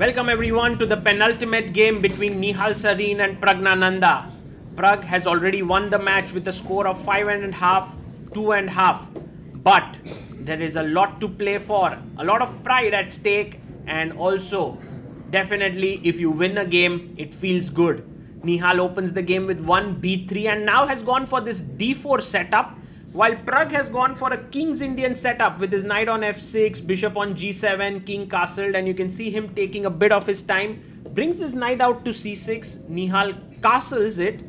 Welcome everyone to the penultimate game between Nihal Sarin and Praggnanandhaa. Pragg has already won the match with a score of 5.5, 2.5. But there is a lot to play for, a lot of pride at stake, and also definitely if you win a game, it feels good. Nihal opens the game with 1 b3 and now has gone for this d4 setup, while Pragg has gone for a King's Indian setup with his knight on f6, bishop on g7, king castled, and you can see him taking a bit of his time. Brings his knight out to c6, Nihal castles it,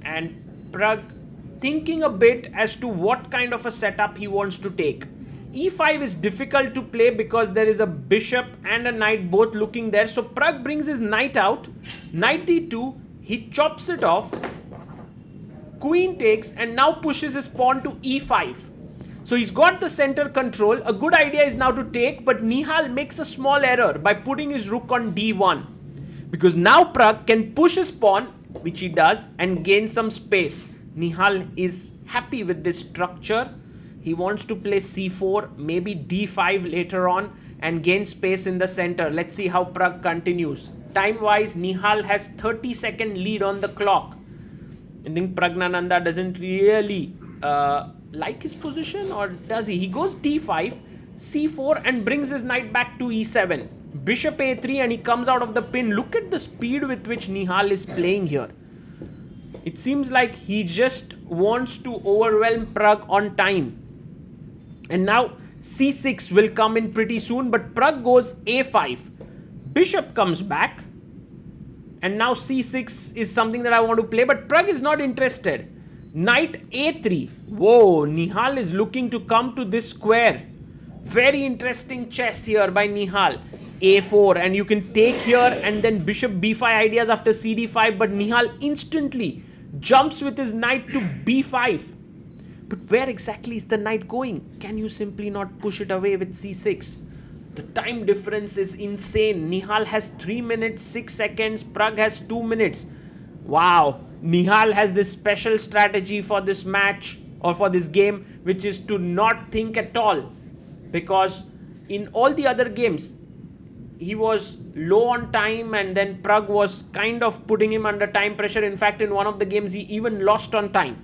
and Pragg thinking a bit as to what kind of a setup he wants to take. e5 is difficult to play because there is a bishop and a knight both looking there. So Pragg brings his knight out, knight d2, he chops it off, queen takes, and now pushes his pawn to e5. So he's got the center control. A good idea is now to take, but Nihal makes a small error by putting his rook on d1. Because now Pragg can push his pawn, which he does, and gain some space. Nihal is happy with this structure. He wants to play c4, maybe d5 later on, and gain space in the center. Let's see how Pragg continues. Time-wise, Nihal has 30-second lead on the clock. I think Praggnanandhaa doesn't really like his position, or does he? He goes d5, c4, and brings his knight back to e7. Bishop a3, and he comes out of the pin. Look at the speed with which Nihal is playing here. It seems like he just wants to overwhelm Pragg on time. And now c6 will come in pretty soon, but Pragg goes a5. Bishop comes back. And now c6 is something that I want to play, but Pragg is not interested. Knight a3. Whoa, Nihal is looking to come to this square. Very interesting chess here by Nihal. a4, and you can take here, and then bishop b5 ideas after cd5, but Nihal instantly jumps with his knight to b5. But where exactly is the knight going? Can you simply not push it away with c6? The time difference is insane. Nihal has 3 minutes, 6 seconds. Pragg has 2 minutes. Wow. Nihal has this special strategy for this match, or for this game, which is to not think at all. Because in all the other games, he was low on time, and then Pragg was kind of putting him under time pressure. In fact, in one of the games, he even lost on time.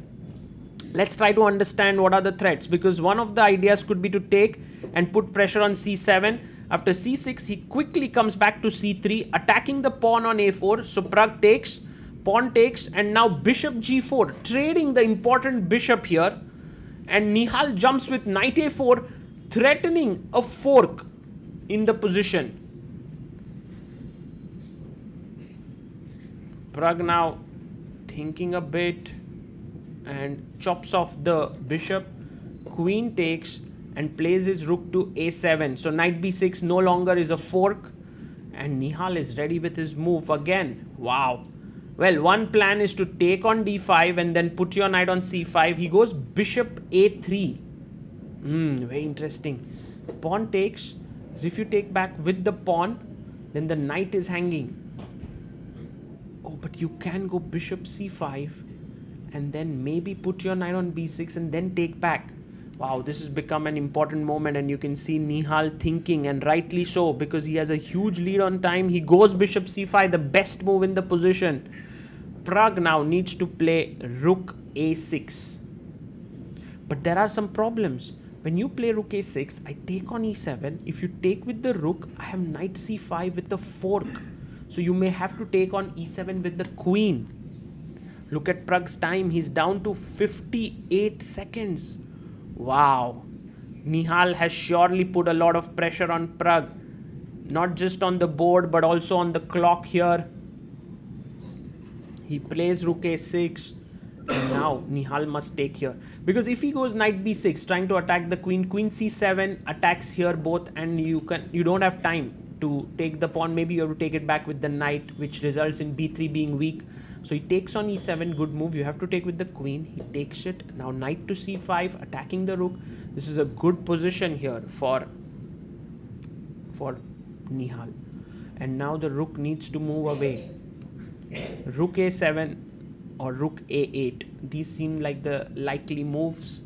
Let's try to understand what are the threats, because one of the ideas could be to take and put pressure on c7. After c6, he quickly comes back to c3, attacking the pawn on a4. So Pragg takes, pawn takes, and now bishop g4, trading the important bishop here. And Nihal jumps with knight a4, threatening a fork in the position. Pragg now thinking a bit and chops off the bishop. Queen takes and plays his rook to a7. So knight b6 no longer is a fork, and Nihal is ready with his move again. Wow. Well, one plan is to take on d5 and then put your knight on c5. He goes bishop a3. Very interesting. Pawn takes. So if you take back with the pawn, then the knight is hanging. Oh, but you can go bishop c5 and then maybe put your knight on b6 and then take back. Wow, this has become an important moment, and you can see Nihal thinking, and rightly so, because he has a huge lead on time. He goes bishop c5, the best move in the position. Pragg now needs to play rook a6. But there are some problems. When you play rook a6, I take on e7. If you take with the rook, I have knight c5 with the fork. So you may have to take on e7 with the queen. Look at Pragg's time. He's down to 58 seconds. Wow. Nihal has surely put a lot of pressure on Pragg. Not just on the board, but also on the clock here. He plays rook a6. And now Nihal must take here. Because if he goes knight b6, trying to attack the queen, queen c7 attacks here both, and you don't have time to take the pawn. Maybe you have to take it back with the knight, which results in b3 being weak. So he takes on e7, good move. You have to take with the queen. He takes it. Now knight to c5, attacking the rook. This is a good position here for Nihal. And now the rook needs to move away. Rook a7 or rook a8. These seem like the likely moves.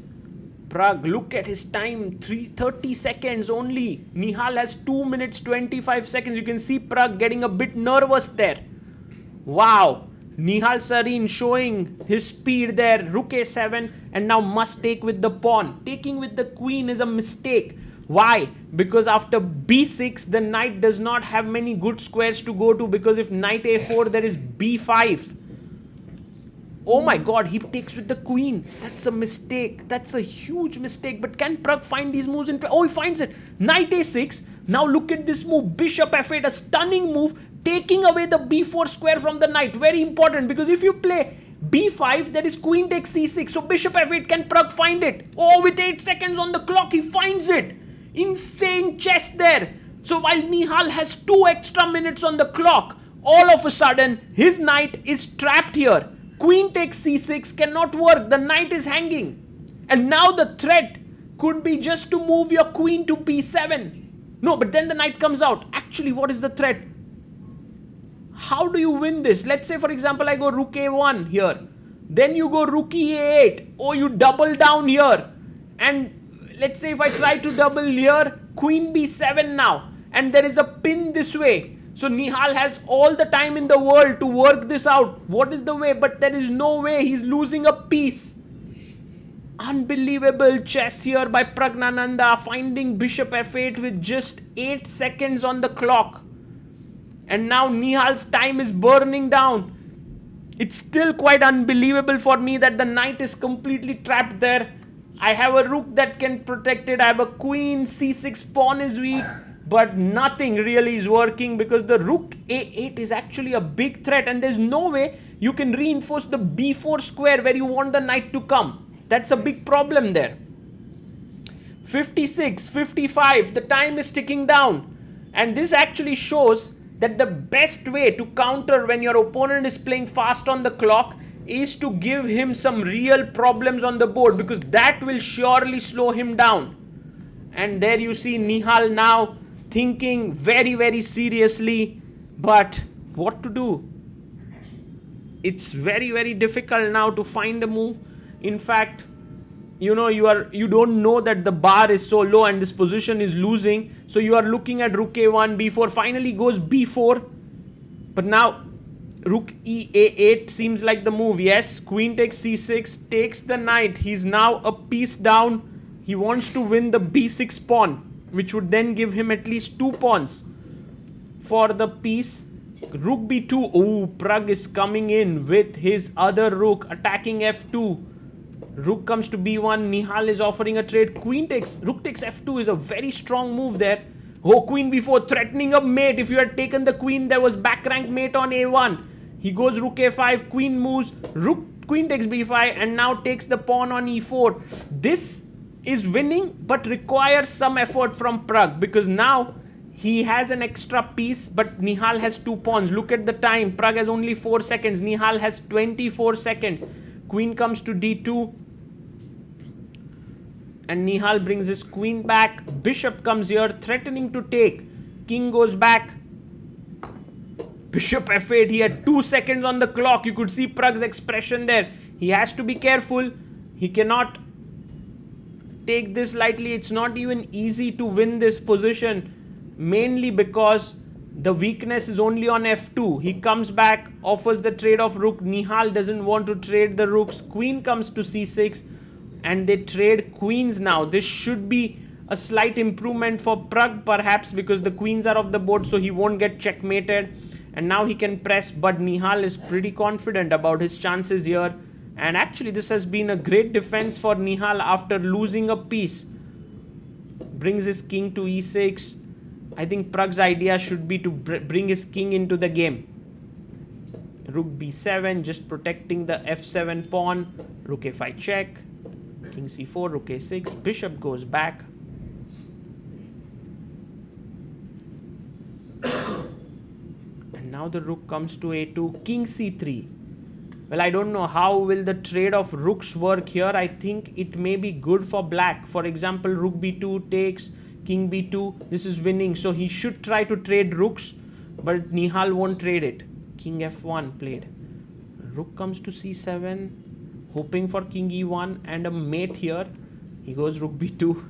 Pragg, look at his time, 30 seconds only. Nihal has 2 minutes 25 seconds. You can see Pragg getting a bit nervous there. Wow. Nihal Sarin showing his speed there. Rook a7 and now must take with the pawn. Taking with the queen is a mistake. Why? Because after b6, the knight does not have many good squares to go to, because if knight a4, there is b5. Oh my god, he takes with the queen. That's a mistake. That's a huge mistake. But can Pragg find these moves? Oh, he finds it. Knight a6. Now look at this move. Bishop f8, a stunning move. Taking away the b4 square from the knight. Very important, because if you play b5, there is queen takes c6. So bishop f8, can Pragg find it? Oh, with 8 seconds on the clock, he finds it. Insane chess there. So while Nihal has 2 extra minutes on the clock, all of a sudden, his knight is trapped here. Queen takes c6 cannot work. The knight is hanging. And now the threat could be just to move your queen to b7. No, but then the knight comes out. Actually, what is the threat? How do you win this? Let's say, for example, I go rook a1 here. Then you go rook e8. Oh, you double down here. And let's say if I try to double here, queen b7 now. And there is a pin this way. So Nihal has all the time in the world to work this out. What is the way? But there is no way. He's losing a piece. Unbelievable chess here by Praggnanandhaa, finding bishop f8 with just 8 seconds on the clock. And now Nihal's time is burning down. It's still quite unbelievable for me that the knight is completely trapped there. I have a rook that can protect it. I have a queen, c6 pawn is weak. But nothing really is working, because the rook a8 is actually a big threat. And there's no way you can reinforce the b4 square where you want the knight to come. That's a big problem there. 56, 55, the time is ticking down. And this actually shows that the best way to counter when your opponent is playing fast on the clock is to give him some real problems on the board, because that will surely slow him down. And there you see Nihal now thinking very, very seriously, but what to do? It's very, very difficult now to find a move. In fact, you don't know that the bar is so low and this position is losing. So you are looking at rook a1, b4, finally goes b4. But now rook e8 seems like the move. Yes, queen takes c6, takes the knight. He's now a piece down. He wants to win the b6 pawn, which would then give him at least 2 pawns for the piece. Rook b2. Oh, Pragg is coming in with his other rook, attacking f2. Rook comes to b1. Nihal is offering a trade. Rook takes f2 is a very strong move there. Oh, queen b4, threatening a mate. If you had taken the queen, there was back rank mate on a1. He goes rook a5, queen moves, queen takes b5, and now takes the pawn on e4. This is winning, but requires some effort from Pragg, because now he has an extra piece, but Nihal has 2 pawns. Look at the time. Pragg has only 4 seconds. Nihal has 24 seconds. Queen comes to d2. And Nihal brings his queen back. Bishop comes here, threatening to take. King goes back. Bishop f8. He had 2 seconds on the clock. You could see Pragg's expression there. He has to be careful. He cannot take this lightly. It's not even easy to win this position, mainly because the weakness is only on f2. He comes back, offers the trade of rook. Nihal doesn't want to trade the rooks. Queen comes to c6. And they trade queens now. This should be a slight improvement for Pragg, perhaps, because the queens are off the board, so he won't get checkmated. And now he can press, but Nihal is pretty confident about his chances here. And actually, this has been a great defense for Nihal after losing a piece. Brings his king to e6. I think Pragg's idea should be to bring his king into the game. Rook b7, just protecting the f7 pawn. Rook a5 check. King c4, rook a6, bishop goes back. And now the rook comes to a2, king c3. Well, I don't know how will the trade of rooks work here. I think it may be good for black. For example, rook b2 takes, king b2. This is winning, so he should try to trade rooks, but Nihal won't trade it. King f1 played. Rook comes to c7. Hoping for king e1 and a mate here. He goes rook b2.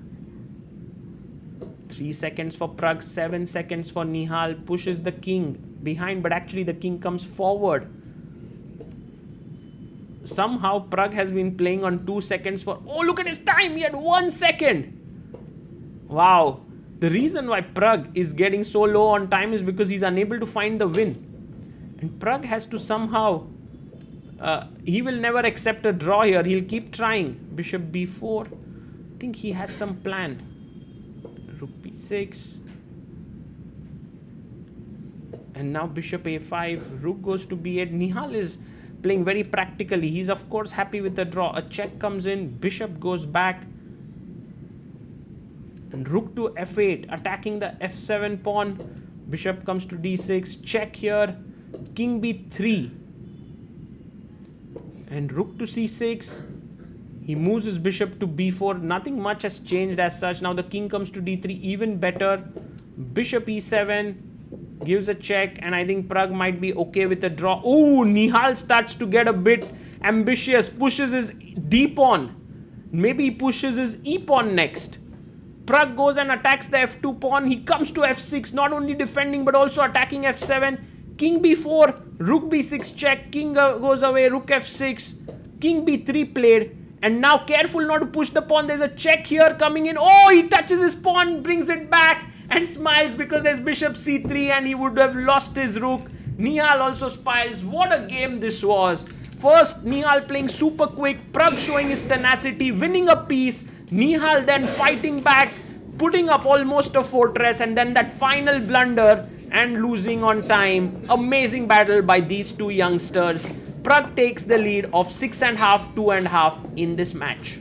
3 seconds for Pragg, 7 seconds for Nihal. Pushes the king behind, but actually the king comes forward. Somehow Pragg has been playing on 2 seconds for... Oh, look at his time! He had 1 second! Wow. The reason why Pragg is getting so low on time is because he's unable to find the win. And Pragg has to somehow... he will never accept a draw here. He'll keep trying. Bishop b4. I think he has some plan. Rook b6. And now bishop a5. Rook goes to b8. Nihal is playing very practically. He's of course happy with the draw. A check comes in. Bishop goes back. And rook to f8. Attacking the f7 pawn. Bishop comes to d6. Check here. King b3. And rook to c6. He moves his bishop to b4. Nothing much has changed as such. Now the king comes to d3. Even better. Bishop e7. Gives a check. And I think Pragg might be okay with a draw. Oh, Nihal starts to get a bit ambitious. Pushes his d pawn. Maybe he pushes his e pawn next. Pragg goes and attacks the f2 pawn. He comes to f6. Not only defending but also attacking f7. King b4. Rook b6 check. King goes away. Rook f6. King b3 played. And now careful not to push the pawn. There's a check here coming in. Oh, he touches his pawn, brings it back and smiles because there's bishop c3 and he would have lost his rook. Nihal also smiles. What a game this was. First, Nihal playing super quick. Pragg showing his tenacity, winning a piece. Nihal then fighting back, putting up almost a fortress, and then that final blunder and losing on time. Amazing battle by these two youngsters. Pragg takes the lead of 6.5, 2.5 in this match.